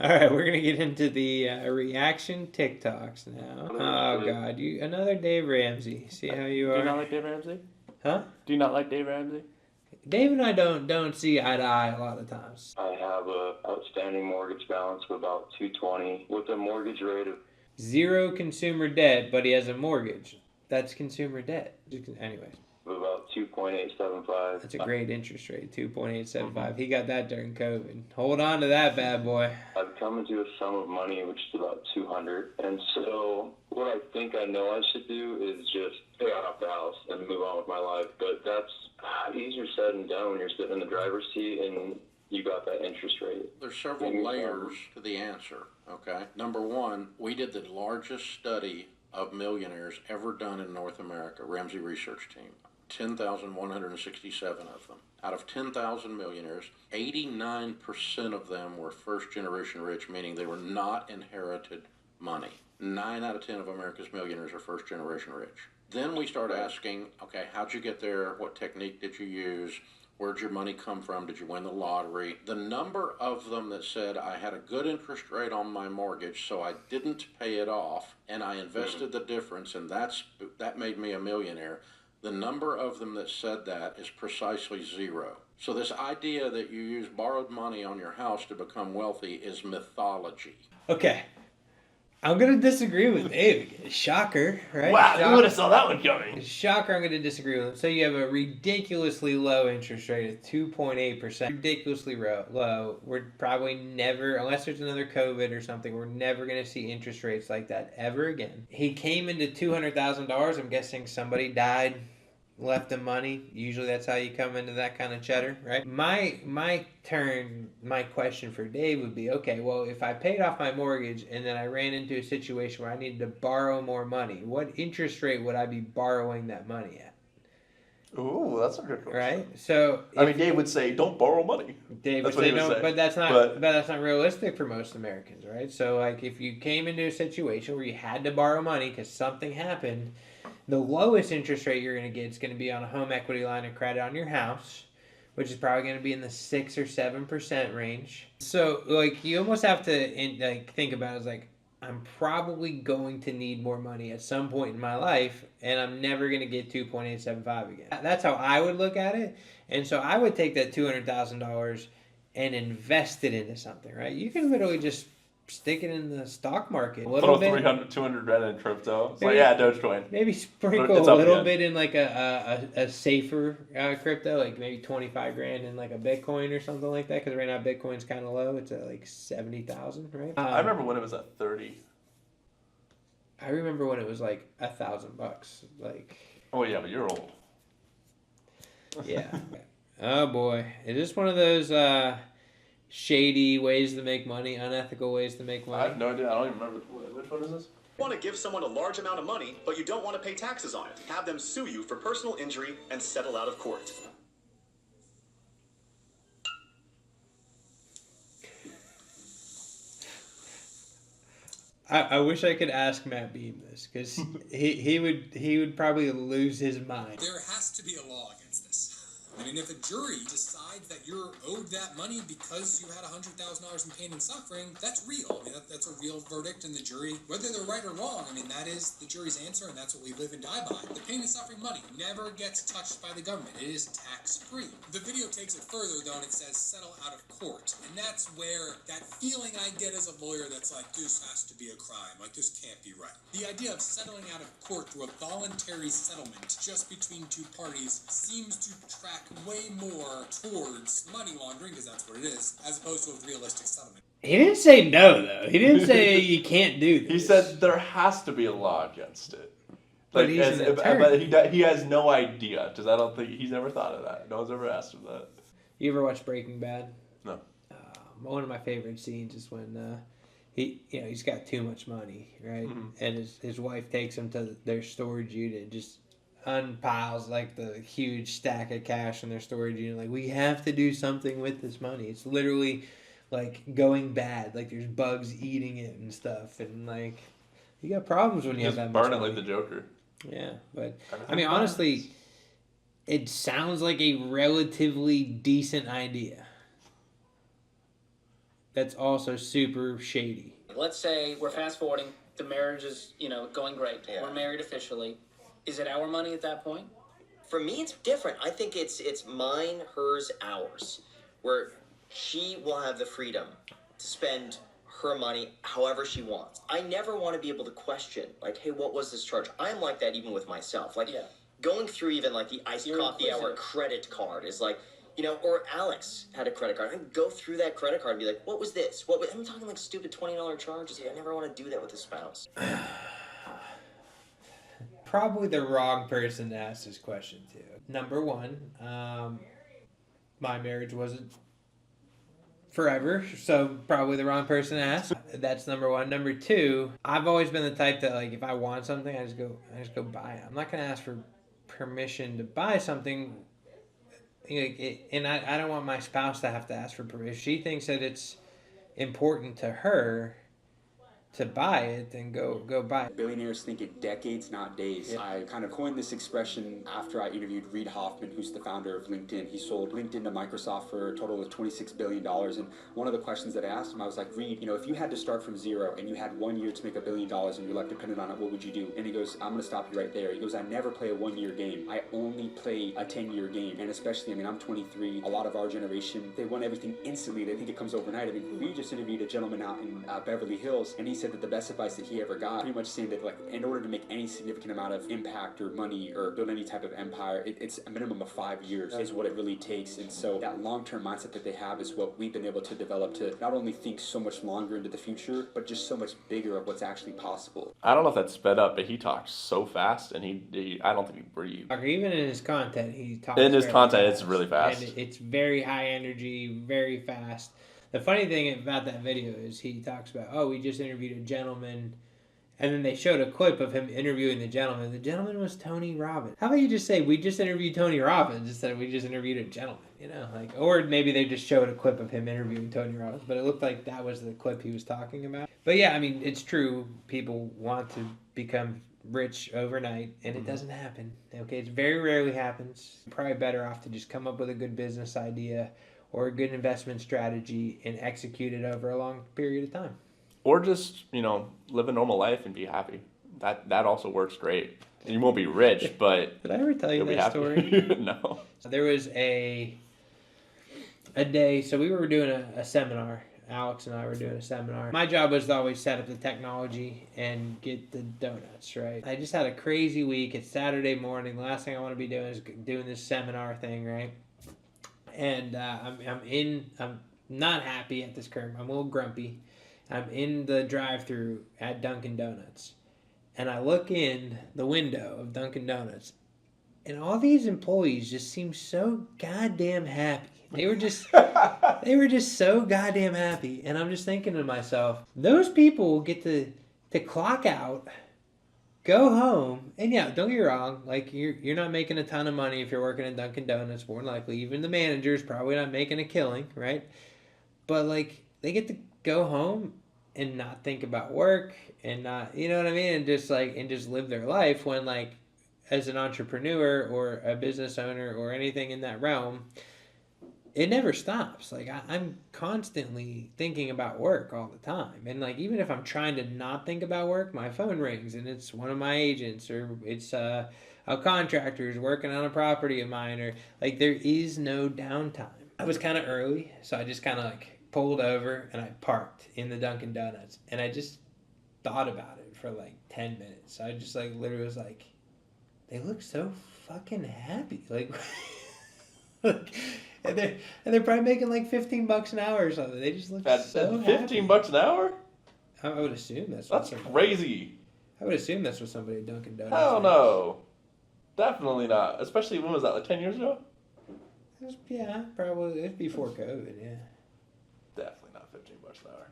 All right, we're gonna get into the reaction TikToks now. Oh God, you another Dave Ramsey. See how you Do you are, not like Dave Ramsey? huh? Do you not like Dave Ramsey? Dave and I don't see eye to eye a lot of times. I have a outstanding mortgage balance of about 220 with a mortgage rate of Zero consumer debt, but he has a mortgage. That's consumer debt. Anyways, about 2.875. that's a great interest rate, 2.875. He got that during COVID. Hold on to that bad boy. I've come into a sum of money which is about 200, and so what I think I know I should do is just pay off the house and move on with my life. But that's easier said than done when you're sitting in the driver's seat and you got that interest rate. There's several layers to the answer, okay? Number one, we did the largest study of millionaires ever done in North America, Ramsey Research Team. 10,167 of them. Out of 10,000 millionaires, 89% of them were first generation rich, meaning they were not inherited money. 9 out of 10 of America's millionaires are first generation rich. Then we start asking, okay, how'd you get there? What technique did you use? Where'd your money come from? Did you win the lottery? The number of them that said, I had a good interest rate on my mortgage, so I didn't pay it off, and I invested the difference, and that made me a millionaire. The number of them that said that is precisely 0. So this idea that you use borrowed money on your house to become wealthy is mythology. Okay, I'm gonna disagree with Dave. Shocker, right? Wow, Shocker. you would have saw that one coming. Shocker, I'm going to disagree with him. So you have a ridiculously low interest rate of 2.8%. Ridiculously low. We're probably never, unless there's another COVID or something, we're never going to see interest rates like that ever again. He came into $200,000. I'm guessing somebody died, left him money. Usually that's how you come into that kind of cheddar, right? My question for Dave would be, okay, well, if I paid off my mortgage and then I ran into a situation where I needed to borrow more money, what interest rate would I be borrowing that money at? Ooh, that's a good question. Right? So I mean, Dave would say, "Don't borrow money." Dave That's would what say he would no, say. but that's not But- but that's not realistic for most Americans, right? So like if you came into a situation where you had to borrow money because something happened, the lowest interest rate you're going to get is going to be on a home equity line of credit on your house, which is probably going to be in the 6 or 7% range. So like you almost have to think about it as like I'm probably going to need more money at some point in my life, and I'm never going to get 2.875 again. That's how I would look at it, and so I would take that $200,000 and invest it into something, right? You can literally just stick it in the stock market a little Throw bit. 300, 200 grand in crypto. It's like, Maybe- yeah, Dogecoin. Maybe sprinkle It's a up little again. bit in like a safer crypto, like maybe 25 grand in like a Bitcoin or something like that. Because right now Bitcoin's kind of low; it's at like 70,000, right? I remember when it was at 30. I remember when it was like $1,000. Like, Oh yeah, but you're old. yeah. Oh boy, is this one of those shady ways to make money, unethical ways to make I money? have no idea. I don't even remember. Which one is this? You want to give someone a large amount of money, but you don't want to pay taxes on it. Have them sue you for personal injury and settle out of court. I wish I could ask Matt Beam this because he would probably lose his mind. There has to be a law against this. I mean, if a jury decides that you're owed that money because you had $100,000 in pain and suffering, that's real. I mean, that's a real verdict, and the jury, whether they're right or wrong, I mean, that is the jury's answer, and that's what we live and die by. The pain and suffering money never gets touched by the government. It is tax-free. The video takes it further, though, and it says settle out of court. And that's where that feeling I get as a lawyer that's like, this has to be a crime. Like, this can't be right. The idea of settling out of court through a voluntary settlement just between two parties seems to track way more towards money laundering, because that's what it is, as opposed to a realistic settlement. He didn't say no though. He didn't say you can't do this. He said there has to be a law against it. But Like, he's an attorney. but he has no idea because I don't think he's never thought of that. No one's ever asked him that. You ever watch Breaking Bad? No. One of my favorite scenes is when he's got too much money, right? Mm-hmm. And his wife takes him to their storage unit and just unpiles like the huge stack of cash in their storage unit. Like, we have to do something with this money. It's literally like going bad. Like, there's bugs eating it and stuff, and like you got problems when you have Just that much burn it money. like the Joker. Yeah, but Everything I mean, burns. honestly, it sounds like a relatively decent idea. that's also super shady. Let's say we're fast forwarding, the marriage is, going great. Yeah. We're married officially. Is it our money at that point? For me, it's different. I think it's mine, hers, ours, where she will have the freedom to spend her money however she wants. I never want to be able to question, like, hey, what was this charge? I'm like that even with myself. Like, Yeah. going through even like the iced You're coffee hour inquisitive. credit card is like, or Alex had a credit card. I can go through that credit card and be like, what was this? I'm talking like stupid $20 charges. I never want to do that with a spouse. Probably the wrong person to ask this question to. Number one, my marriage wasn't forever, so probably the wrong person to ask. That's number one. Number two, I've always been the type that, like, if I want something, I just go buy it. I'm not gonna ask for permission to buy something. And I don't want my spouse to have to ask for permission. If she thinks that it's important to her to buy it, then go buy it. Billionaires think in decades, not days. Yeah. I kind of coined this expression after I interviewed Reid Hoffman, who's the founder of LinkedIn. He sold LinkedIn to Microsoft for a total of $26 billion. And one of the questions that I asked him, I was like, Reid, if you had to start from zero and you had 1 year to make $1 billion and your life depended on it, what would you do? And he goes, I'm going to stop you right there. He goes, I never play a 1-year game. I only play a 10-year game. And especially, I'm 23. A lot of our generation, they want everything instantly. They think it comes overnight. we just interviewed a gentleman out in Beverly Hills, and he said that the best advice that he ever got, pretty much saying that, like, in order to make any significant amount of impact or money or build any type of empire, it's a minimum of 5 years is what it really takes. And so that long-term mindset that they have is what we've been able to develop to not only think so much longer into the future, but just so much bigger of what's actually possible. I don't know if that's sped up, but he talks so fast, and I don't think he breathed. Even in his content, he talks. In his very content, fast. it's really fast. And it's very high energy, very fast. The funny thing about that video is he talks about, we just interviewed a gentleman, and then they showed a clip of him interviewing the gentleman. The gentleman was Tony Robbins. How about you just say, we just interviewed Tony Robbins instead of we just interviewed a gentleman, or maybe they just showed a clip of him interviewing Tony Robbins, but it looked like that was the clip he was talking about. But yeah, it's true. People want to become rich overnight, and it doesn't happen. Okay, it very rarely happens. You're probably better off to just come up with a good business idea or a good investment strategy and execute it over a long period of time. Or just, live a normal life and be happy. That also works great. And you won't be rich, but did I ever tell you you'll that be happy. story? No. There was a day, so we were doing a seminar. Alex and I were doing a seminar. My job was to always set up the technology and get the donuts, right? I just had a crazy week. It's Saturday morning. The last thing I want to be doing is doing this seminar thing, right? And I'm not happy at this current. I'm a little grumpy. I'm in the drive-thru at Dunkin' Donuts, and I look in the window of Dunkin' Donuts, and all these employees just seem so goddamn happy. They were just so goddamn happy, and I'm just thinking to myself, those people get to clock out, go home, and yeah, don't get me wrong, like, you're not making a ton of money if you're working at Dunkin' Donuts, more than likely. Even the manager's probably not making a killing, right? But, like, they get to go home and not think about work and not, and just live their life, when, like, as an entrepreneur or a business owner or anything in that realm, it never stops. Like, I'm constantly thinking about work all the time. And, like, even if I'm trying to not think about work, my phone rings and it's one of my agents, or it's a contractor who's working on a property of mine, or, like, there is no downtime. I was kind of early, so I just kind of, like, pulled over and I parked in the Dunkin' Donuts, and I just thought about it for like 10 minutes. I just, like, literally was like, they look so fucking happy. Like, and they're probably making like $15 an hour or something. They just look so happy. $15 an hour? I would assume that's crazy. I would assume that's what somebody at Dunkin' Donuts. Hell no. Definitely not. Especially, when was that, like 10 years ago? Yeah, probably. It was before COVID, yeah. Definitely not $15 an hour.